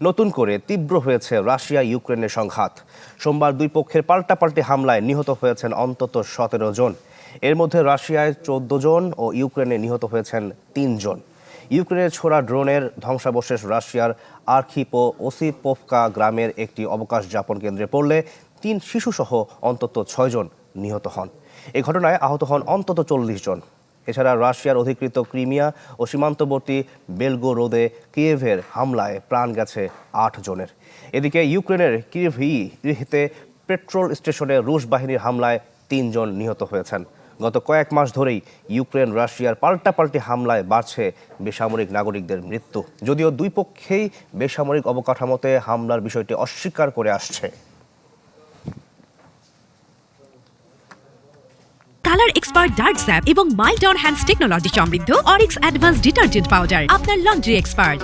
নতুন করে তীব্র হয়েছে রাশিয়া ইউক্রেনের সংঘাত। সোমবার দুই পক্ষের পাল্টাপাল্টি হামলায় নিহত হয়েছেন অন্তত 17 জন। এর মধ্যে রাশিয়ায় 14 জন ও ইউক্রেনে নিহত হয়েছেন 3 জন। ইউক্রেনের ছোড়া ড্রোনের ধ্বংসাবশেষ রাশিয়ার আর্খিপো ওসিপোভকা গ্রামের একটি অবকাশ যাপন কেন্দ্রে পড়লে 3 শিশুসহ অন্তত 6 জন নিহত হন। এ ঘটনায় আহত হন অন্তত 40 জন। এছাড়া রাশিয়ার অধিকৃত ক্রিমিয়া ও সীমান্তবর্তী বেলগোরোদে কিয়েভের হামলায় প্রাণ গেছে 8 জনের। এদিকে ইউক্রেনের কিয়েভতে পেট্রোল স্টেশনে রুশ বাহিনীর হামলায় 3 জন নিহত হয়েছেন। গত কয়েক মাস ধরেই ইউক্রেন রাশিয়ার পাল্টাপাল্টি হামলায় বাড়ছে বেসামরিক নাগরিকদের মৃত্যু, যদিও দুই পক্ষেই বেসামরিক অবকাঠামোতে হামলার বিষয়টি অস্বীকার করে আসছে। কালার এক্সপার্ট ডার্ক স্যাপ এবং মাইল্ড অন হ্যান্ডস টেকনোলজি সমৃদ্ধ অরিক্স অ্যাডভান্স ডিটারজেন্ট পাউডার আপনার লন্ড্রি এক্সপার্ট।